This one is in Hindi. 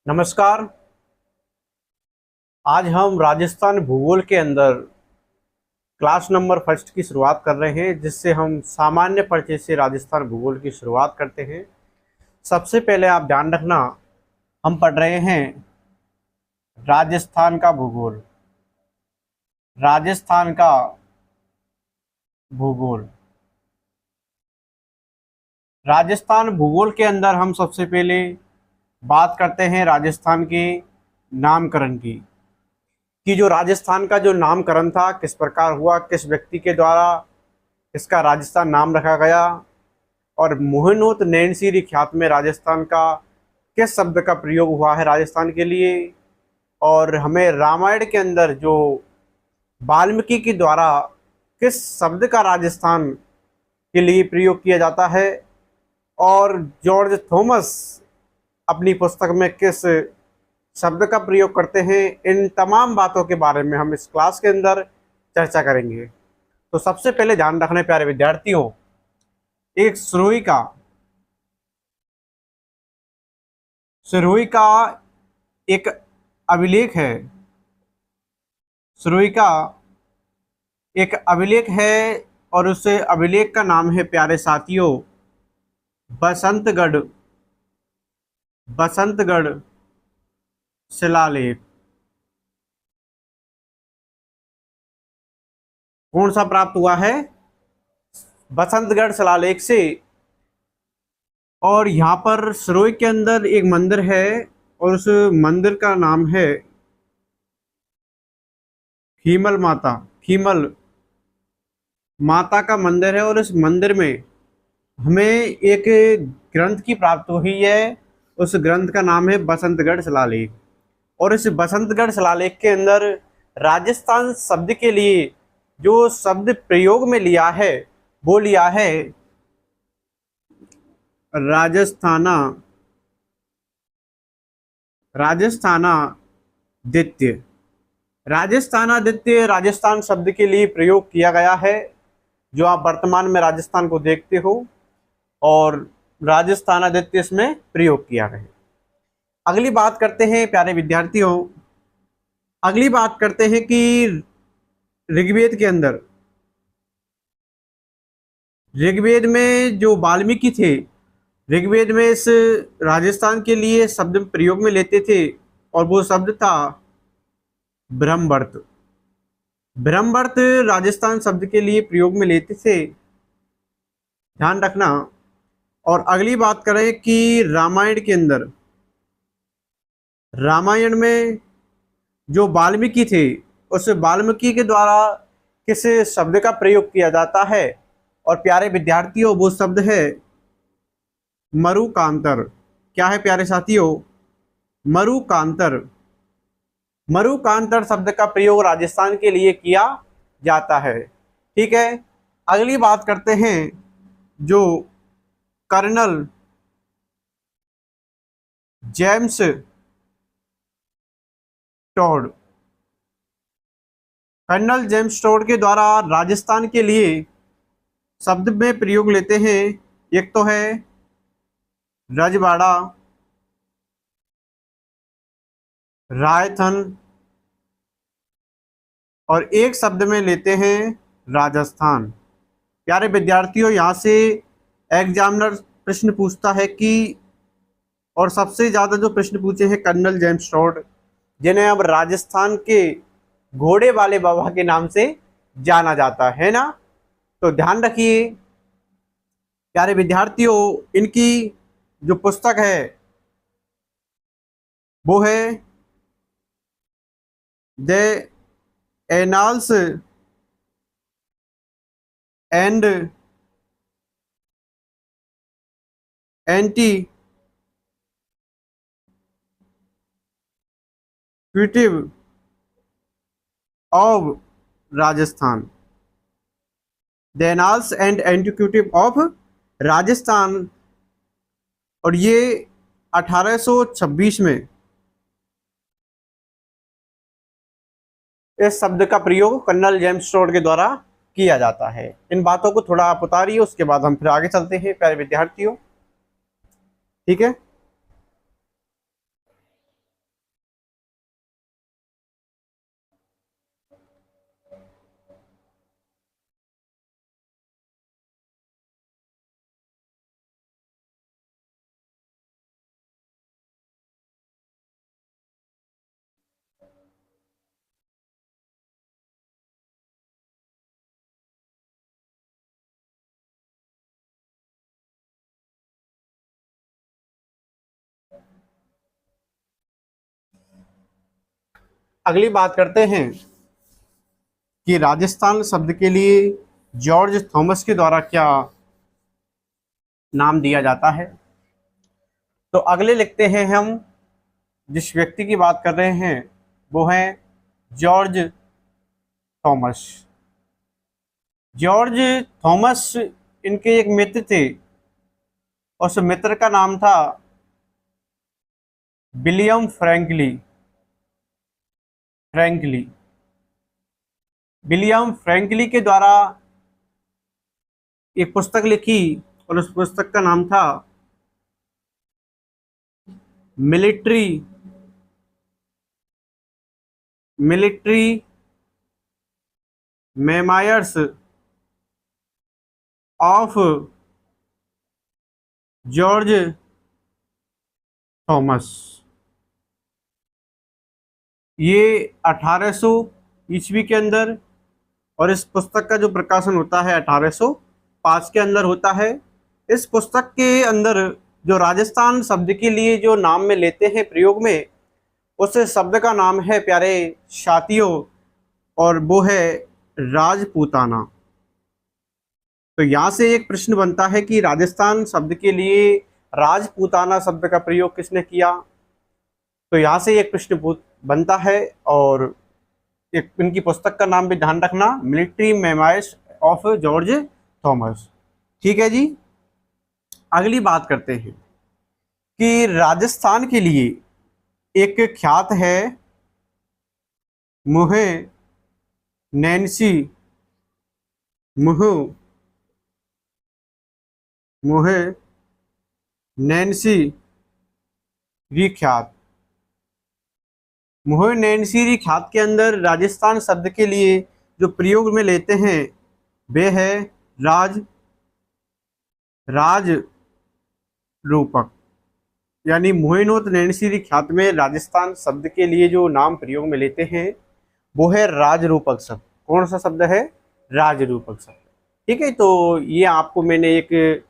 नमस्कार। आज हम राजस्थान भूगोल के अंदर क्लास नंबर फर्स्ट की शुरुआत कर रहे हैं, जिससे हम सामान्य परिचय से राजस्थान भूगोल की शुरुआत करते हैं। सबसे पहले आप ध्यान रखना, हम पढ़ रहे हैं राजस्थान का भूगोल। राजस्थान का भूगोल। राजस्थान भूगोल के अंदर हम सबसे पहले बात करते हैं राजस्थान के नामकरण की, कि जो राजस्थान का जो नामकरण था किस प्रकार हुआ, किस व्यक्ति के द्वारा इसका राजस्थान नाम रखा गया, और मोहिनोत नैनसीरी ख्यात में राजस्थान का किस शब्द का प्रयोग हुआ है राजस्थान के लिए। और हमें रामायण के अंदर जो वाल्मीकि के द्वारा किस शब्द का राजस्थान के लिए प्रयोग किया जाता है, और जॉर्ज थॉमस अपनी पुस्तक में किस शब्द का प्रयोग करते हैं, इन तमाम बातों के बारे में हम इस क्लास के अंदर चर्चा करेंगे। तो सबसे पहले ध्यान रखने प्यारे विद्यार्थियों, एक सिरोही का एक अभिलेख है। सिरोही का एक अभिलेख है और उस अभिलेख का नाम है प्यारे साथियों बसंतगढ़ शिलालेख। कौन सा प्राप्त हुआ है? बसंतगढ़ शिलालेख से। और यहाँ पर सिरोही के अंदर एक मंदिर है और उस मंदिर का नाम है खीमल माता का मंदिर है। और इस मंदिर में हमें एक ग्रंथ की प्राप्त हुई है, उस ग्रंथ का नाम है बसंतगढ़ शिलालेख। और इस बसंतगढ़ शिलालेख के अंदर राजस्थान शब्द के लिए जो शब्द प्रयोग में लिया है वो लिया है राजस्थानादित्य। राजस्थानादित्य राजस्थान शब्द के लिए प्रयोग किया गया है, जो आप वर्तमान में राजस्थान को देखते हो, और राजस्थानादित्य इसमें प्रयोग किया गया है। अगली बात करते हैं प्यारे विद्यार्थियों, अगली बात करते हैं कि ऋग्वेद के अंदर, ऋग्वेद में जो वाल्मीकि थे, ऋग्वेद में इस राजस्थान के लिए शब्द प्रयोग में लेते थे, और वो शब्द था ब्रह्मवर्त। ब्रह्मवर्त राजस्थान शब्द के लिए प्रयोग में लेते थे, ध्यान रखना। और अगली बात करें कि रामायण के अंदर, रामायण में जो वाल्मीकि थे, उस वाल्मीकि के द्वारा किस शब्द का प्रयोग किया जाता है, और प्यारे विद्यार्थियों वो शब्द है मरुकांतर। क्या है प्यारे साथियों? मरुकांतर। मरुकांतर शब्द का प्रयोग राजस्थान के लिए किया जाता है। ठीक है, अगली बात करते हैं जो colonel James Tod. Colonel James Tod के द्वारा राजस्थान के लिए शब्द में प्रयोग लेते हैं। एक तो है रजवाड़ा, रायथन, और एक शब्द में लेते हैं राजस्थान। प्यारे विद्यार्थियों, यहाँ से एग्जामिनर प्रश्न पूछता है कि, और सबसे ज़्यादा जो प्रश्न पूछे हैं कर्नल जेम्स टॉड, जिन्हें अब राजस्थान के घोड़े वाले बाबा के नाम से जाना जाता है ना। तो ध्यान रखिए प्यारे विद्यार्थियों, इनकी जो पुस्तक है वो है the annals and antiquities of Rajasthan. The annals and antiquities of Rajasthan. और ये 1826 में इस शब्द का प्रयोग कर्नल जेम्स टॉड के द्वारा किया जाता है। इन बातों को थोड़ा आप उतारिए, उसके बाद हम फिर आगे चलते हैं प्यारे विद्यार्थियों। ठीक है, अगली बात करते हैं कि राजस्थान शब्द के लिए जॉर्ज थॉमस के द्वारा क्या नाम दिया जाता है। तो अगले लिखते हैं हम, जिस व्यक्ति की बात कर रहे हैं वो है जॉर्ज थॉमस। जॉर्ज थॉमस इनके एक मित्र थे, उस मित्र का नाम था विलियम फ्रैंकली। विलियम फ्रैंकली के द्वारा एक पुस्तक लिखी और उस पुस्तक का नाम था military memoirs of George Thomas. ये 1800 ईस्वी के अंदर, और इस पुस्तक का जो प्रकाशन होता है 1805 के अंदर होता है। इस पुस्तक के अंदर जो राजस्थान शब्द के लिए जो नाम में लेते हैं प्रयोग में, उस शब्द का नाम है प्यारे साथियों, और वो है राजपूताना। तो यहाँ से एक प्रश्न बनता है कि राजस्थान शब्द के लिए राजपूताना शब्द का प्रयोग किसने किया। तो यहाँ से एक प्रश्न बनता है, और एक इनकी पुस्तक का नाम भी ध्यान रखना, military memoirs of George Thomas. ठीक है जी। अगली बात करते हैं कि राजस्थान के लिए एक ख्यात है मुहे नैन्सी ख्यात। मुहे नैन्सी ख्यात के अंदर राजस्थान शब्द के लिए जो प्रयोग में लेते हैं वे है राज रूपक। यानी मोहिनोत नैन्सी ख्यात में राजस्थान शब्द के लिए जो नाम प्रयोग में लेते हैं वो है राजरूपक शब्द। कौन सा शब्द है? राजरूपक शब्द। ठीक है, तो ये आपको मैंने एक